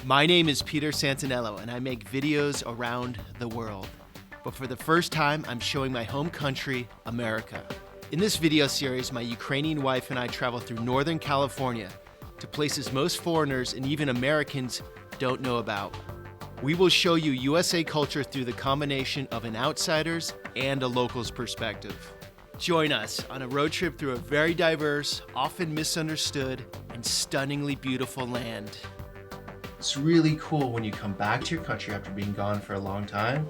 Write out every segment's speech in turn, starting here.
My name is Peter Santinello and I make videos around the world. But for the first time, I'm showing my home country, America. In this video series, my Ukrainian wife and I travel through Northern California to places most foreigners and even Americans don't know about. We will show you USA culture through the combination of an outsider's and a local's perspective. Join us on a road trip through a very diverse, often misunderstood, and stunningly beautiful land. It's really cool when you come back to your country after being gone for a long time.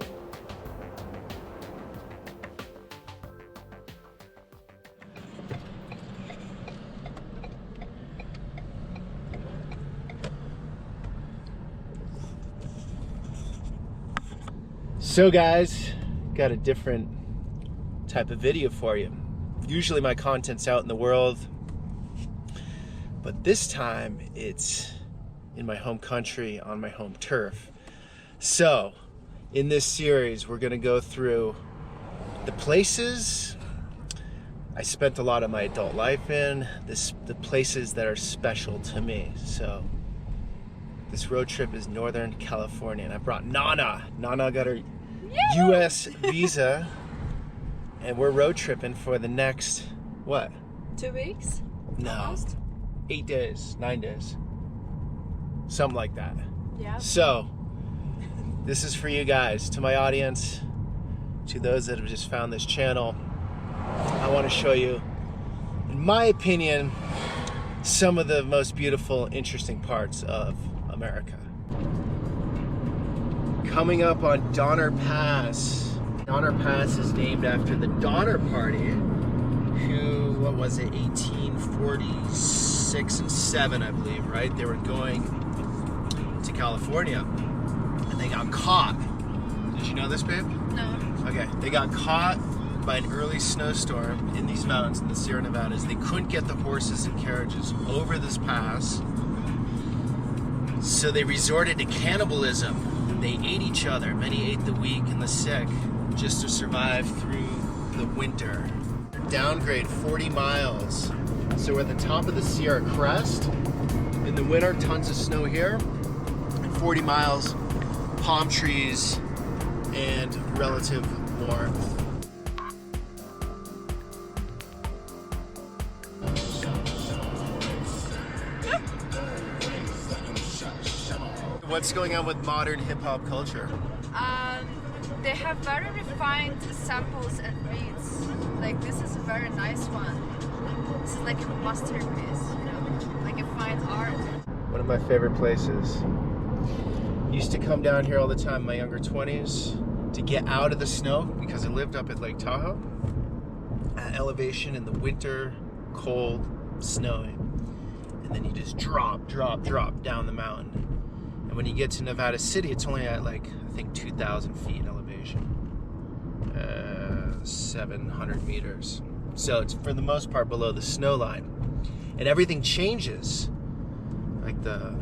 So guys, got a different type of video for you. Usually my content's out in the world, but this time it's in my home country, on my home turf. So in this series, we're gonna go through the places I spent a lot of my adult life in, the places that are special to me. So this road trip is Northern California, and I brought Nana. Nana got her US visa, and we're road tripping for the next, what? 2 weeks? No, Almost? 8 days, 9 days. Something like that. Yeah. So, this is for you guys, to my audience, to those that have just found this channel. I want to show you, in my opinion, some of the most beautiful, interesting parts of America. Coming up on Donner Pass. Donner Pass is named after the Donner Party, who, what was it, 1846 and 7, I believe, right? They were going to California, and they got caught. Did you know this, babe? No. Okay, they got caught by an early snowstorm in these mountains in the Sierra Nevadas. They couldn't get the horses and carriages over this pass, so they resorted to cannibalism. They ate each other. Many ate the weak and the sick just to survive through the winter. Downgrade 40 miles. So we're at the top of the Sierra Crest. In the winter, tons of snow here. 40 miles, palm trees, and relative warmth. What's going on with modern hip-hop culture? They have very refined samples and beats. Like, this is a very nice one. This is like a masterpiece, you know, like a fine art. One of my favorite places. Used to come down here all the time in my younger 20s to get out of the snow because I lived up at Lake Tahoe at elevation in the winter, cold, snowy. And then you just drop down the mountain. And when you get to Nevada City, it's only at like, I think 2,000 feet elevation, 700 meters. So it's for the most part below the snow line. And everything changes. Like the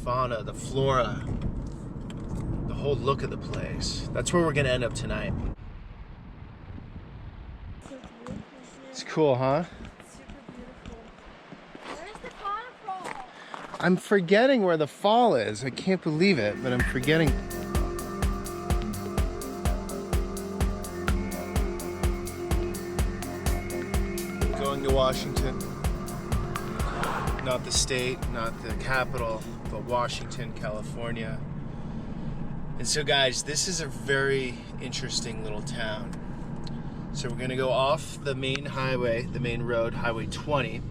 fauna, the flora, the whole look of the place. That's where we're gonna end up tonight. It's cool, huh? I'm forgetting where the fall is. I can't believe it, but I'm forgetting. Going to Washington. Not the state, not the capital, but Washington, California. And so guys, this is a very interesting little town. So we're gonna go off the main highway, the main road, Highway 20.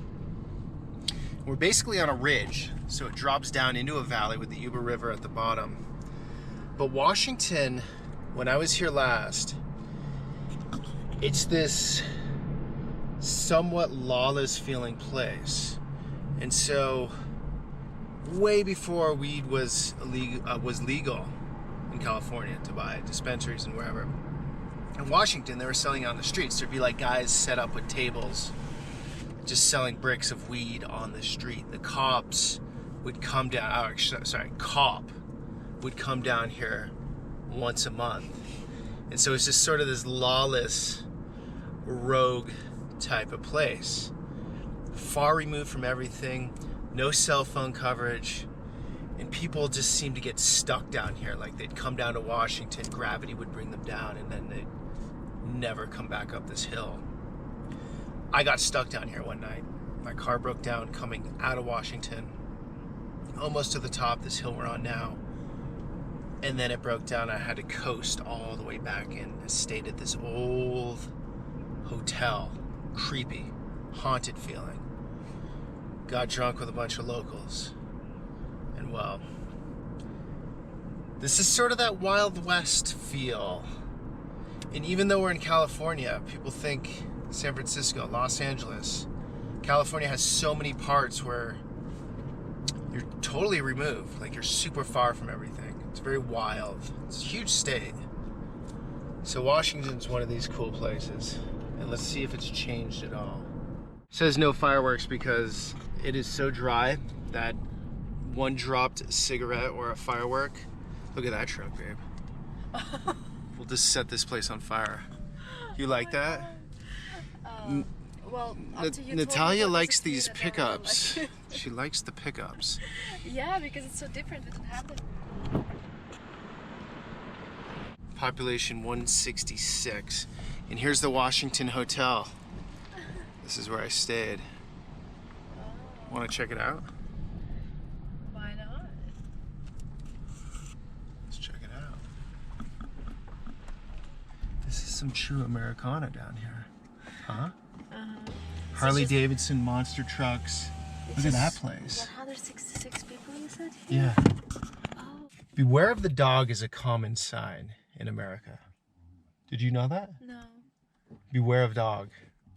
We're basically on a ridge, so it drops down into a valley with the Yuba River at the bottom. But Washington, when I was here last, it's this somewhat lawless feeling place. And so, way before weed was legal in California to buy, dispensaries and wherever, in Washington they were selling on the streets. There'd be like guys set up with tables just selling bricks of weed on the street. The cops would come down, cop would come down here once a month. And so it's just sort of this lawless, rogue type of place. Far removed from everything, no cell phone coverage, and people just seem to get stuck down here. Like they'd come down to Washington, gravity would bring them down, and then they'd never come back up this hill. I got stuck down here one night. My car broke down coming out of Washington, almost to the top, this hill we're on now. And then it broke down. I had to coast all the way back in. I stayed at this old hotel, creepy, haunted feeling. Got drunk with a bunch of locals. And well, this is sort of that Wild West feel. And even though we're in California, people think San Francisco, Los Angeles, California has so many parts where you're totally removed, like you're super far from everything. It's very wild. It's a huge state. So Washington's one of these cool places. And let's see if it's changed at all. It says no fireworks because it is so dry that one dropped cigarette or a firework. Look at that truck, babe. We'll just set this place on fire. You like that? Well, after you Natalia told me likes about this these kid, pickups. I like She likes the pickups. yeah, because it's so different. We don't have them. Population 166. And here's the Washington Hotel. This is where I stayed. Want to check it out? Why not? Let's check it out. This is some true Americana down here. Huh? Harley Davidson monster trucks. Look at that place. 166 people, you said? Yeah. Oh. Beware of the dog is a common sign in America. Did you know that? No. Beware of dog.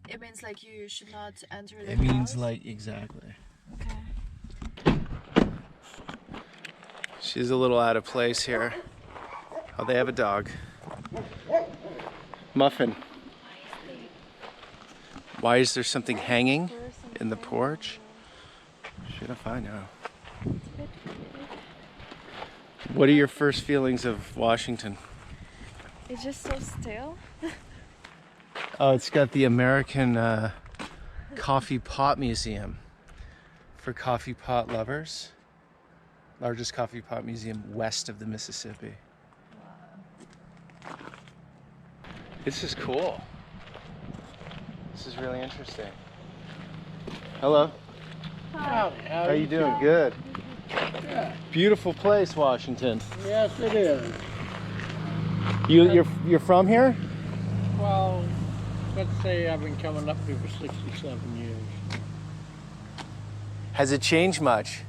It means like you should not enter the It means house? like, exactly. Okay. She's a little out of place here. Oh, they have a dog. Muffin. Why is there something hanging in the porch? Shit if I know. What are your first feelings of Washington? It's just so still. Oh, it's got the American Coffee Pot Museum for coffee pot lovers. Largest coffee pot museum west of the Mississippi. This is cool. This is really interesting. Hello. Howdy, How you doing? Good. Beautiful place, Washington. Yes, it is. You're from here? Well, let's say I've been coming up here for 67 years. Has it changed much?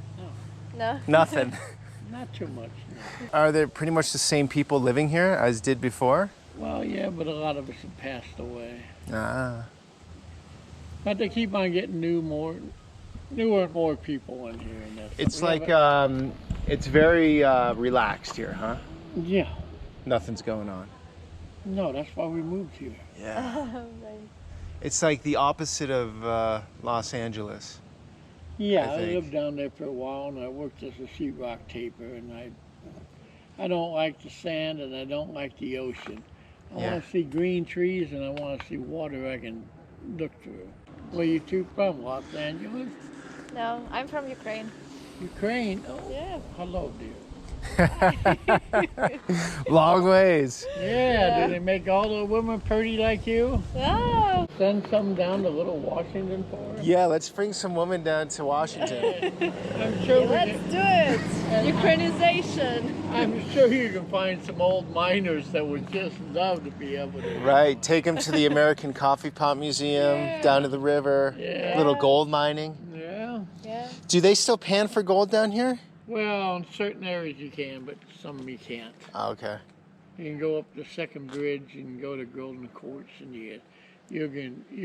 No. Nothing. Not too much. No. Are there pretty much the same people living here as did before? Well, yeah, but a lot of us have passed away. Ah. But they keep on getting newer and more people in here. And that's It's we like, have a- it's very relaxed here, huh? yeah. Nothing's going on. No, that's why we moved here. Yeah. It's like the opposite of Los Angeles. Yeah, I think. lived down there for a while, and I worked as a sheetrock taper, and I don't like the sand, and I don't like the ocean. I Yeah. want to see green trees, and I want to see water I can look through. Where you two from? Los Angeles? No, I'm from Ukraine. Ukraine? Oh, Yeah. hello, dear. Long ways. Yeah, do they make all the women pretty like you? Oh. Send some down to Little Washington for us? Yeah, let's bring some women down to Washington. I'm sure we Let's can, do it. Ukrainization. I'm sure you can find some old miners that would just love to be able to. Right, take them to the American Coffee Pot Museum, Yeah. down to the river, Yeah. little gold mining. Yeah. Yeah. Do they still pan for gold down here? Well, in certain areas you can, but some you can't. Oh, okay. You can go up the second bridge and go to Golden Courts, and you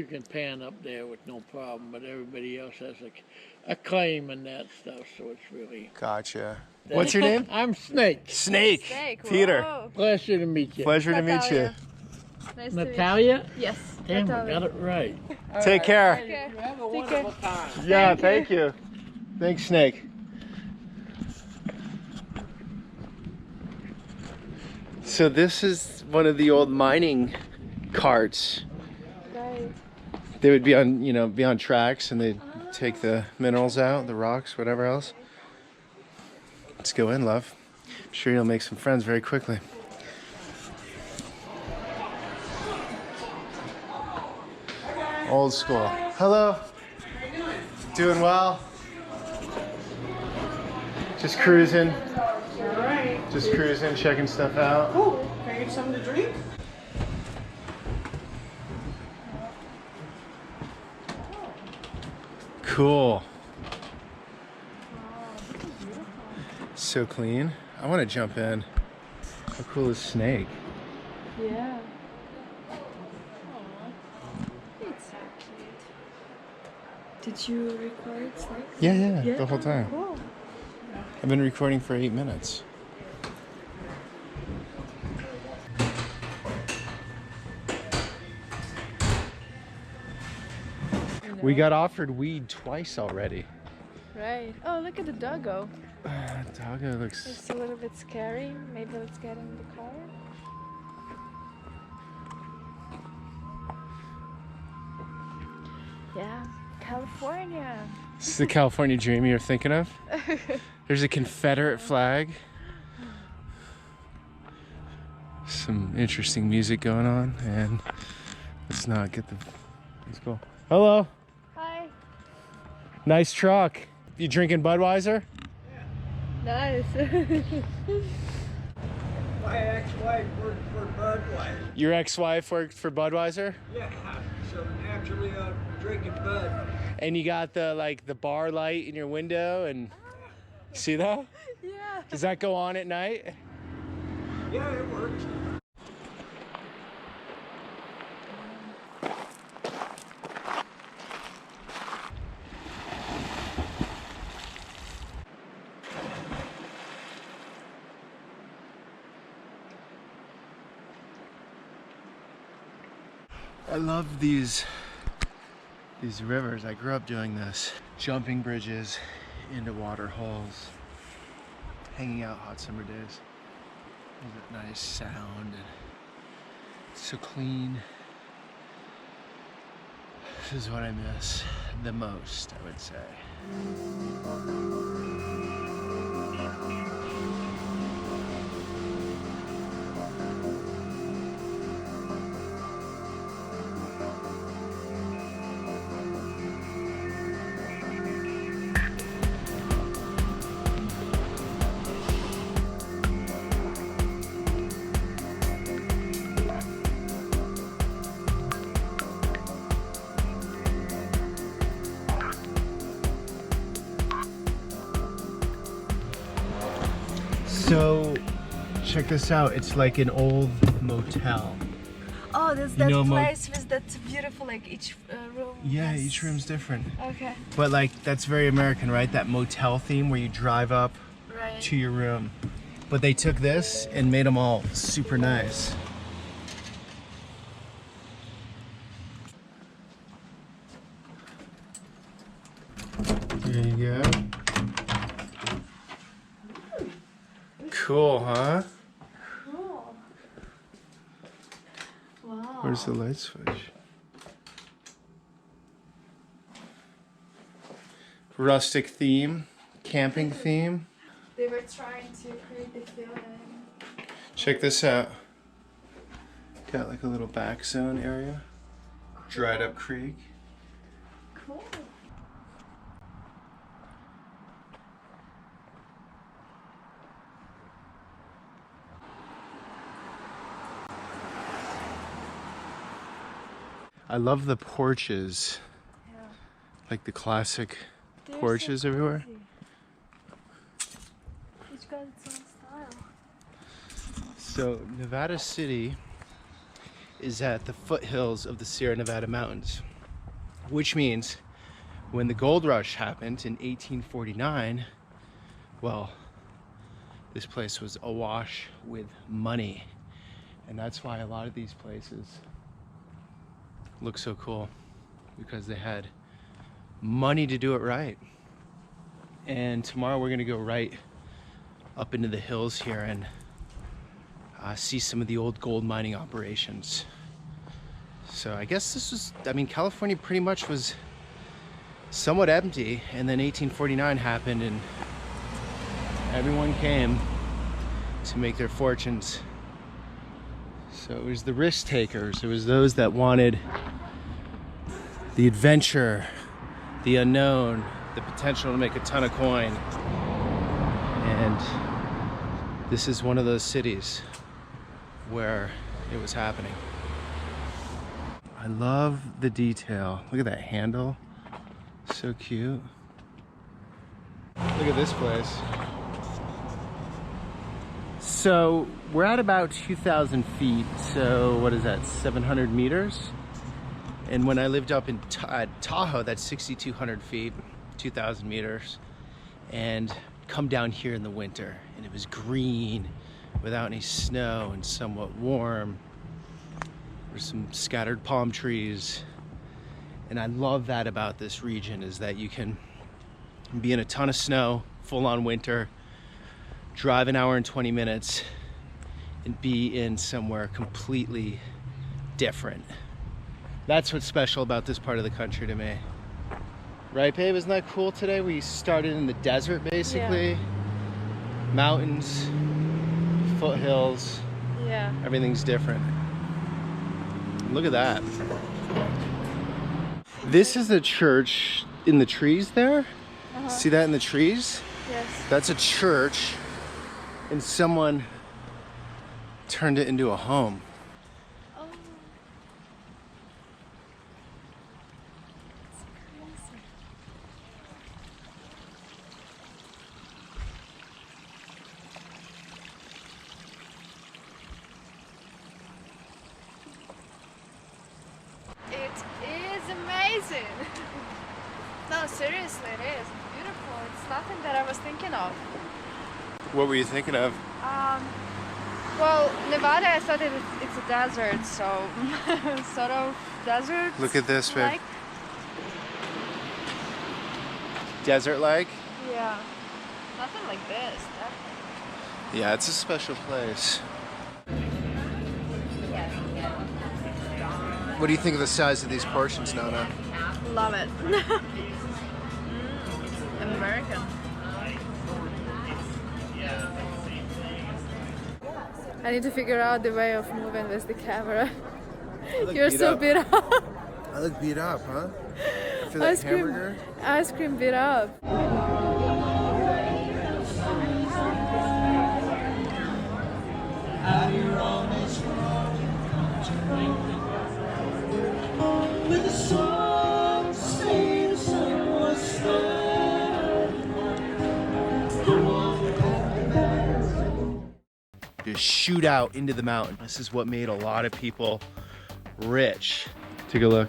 can pan up there with no problem. But everybody else has a claim in that stuff, so it's really. Gotcha. What's your name? I'm Snake. Snake. Snake. Peter. Whoa. Pleasure to meet you. Pleasure to meet you. Natalia. Nice to Natalia? meet you. Yes. Damn, I Natalia. got it right. Take care. Okay. Have a Take wonderful time. Yeah, Thank thank you. Thanks, Snake. So this is one of the old mining carts. Right. They would be on tracks, and they'd take the minerals out, the rocks, whatever else. Let's go in, love. I'm sure you'll make some friends very quickly. Old school. Hello. Doing well. Just cruising. Alright. Just cruising, checking stuff out. Cool. Can I get something to drink? Cool. So clean. I want to jump in. How cool is Snake? Yeah. It's so cute. Did you record Snake? Yeah, the whole time. Cool. I've been recording for 8 minutes. We got offered weed twice already. Right. Oh, look at the doggo. Doggo looks... It's a little bit scary. Maybe let's get in the car. Yeah, California. This is the California dream you're thinking of? There's a Confederate flag. Some interesting music going on, and let's not get the... Let's go. Hello. Hi. Nice truck. You drinking Budweiser? Nice. My ex-wife worked for Budweiser. Your ex-wife worked for Budweiser? Yeah, so naturally I'm drinking Bud. And you got the the bar light in your window, and see that? Yeah. Does that go on at night? Yeah, it works. I love these rivers. I grew up doing this. Jumping bridges into water holes, hanging out hot summer days. There's that nice sound, and it's so clean. This is what I miss the most, I would say. So, check this out. It's like an old motel. Oh, there's You that know, place with that beautiful, like each room. Yeah, has- each room's different. Okay. But like, that's very American, right? That motel theme where you drive up Right. to your room. But they took this and made them all super nice. There you go. Cool, huh? Cool. Wow. Where's the light switch? Rustic theme, camping theme. They were trying to create the feeling. Check this out. Got like a little back zone area. Dried up creek. Cool. I love the porches. Yeah. Like the classic They're porches so everywhere. cozy. Each got its own style. So Nevada City is at the foothills of the Sierra Nevada mountains, which means when the gold rush happened in 1849, well, this place was awash with money. And that's why a lot of these places look so cool, because they had money to do it right. And tomorrow we're gonna go right up into the hills here and see some of the old gold mining operations. So I guess this was, I mean, California pretty much was somewhat empty, and then 1849 happened, and Everyone came to make their fortunes. So it was the risk takers. It was those that wanted the adventure, the unknown, the potential to make a ton of coin. And this is one of those cities where it was happening. I love the detail. Look at that handle. So cute. Look at this place. So we're at about 2,000 feet. So what is that, 700 meters? And when I lived up in Tahoe, that's 6,200 feet, 2,000 meters. And come down here in the winter, and it was green without any snow and somewhat warm. There's some scattered palm trees. And I love that about this region, is that you can be in a ton of snow, full on winter, drive an hour and 20 minutes, and be in somewhere completely different. That's what's special about this part of the country to me. Right, babe? Isn't that cool today? We started in the desert, basically. Yeah. Mountains, foothills. Yeah. Everything's different. Look at that. This is a church in the trees there. See that in the trees? Yes. That's a church, and someone turned it into a home. Oh. It is amazing. No, seriously, it is beautiful. It's nothing that I was thinking of. What were you thinking of? Well, Nevada, I thought it's a desert, so sort of desert. Look at this, babe. Like. Desert-like? Yeah. Nothing like this, definitely. Yeah, it's a special place. What do you think of the size of these portions, Nana? Love it. American. I need to figure out the way of moving with the camera. You're so beat up. I look beat up, huh? For that hamburger? Ice cream beat up. Just shoot out into the mountain. This is what made a lot of people rich. Take a look.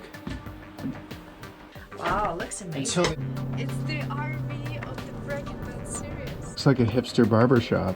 Wow, looks amazing. It's the RV of the Breaking Bad series. Looks like a hipster barber shop.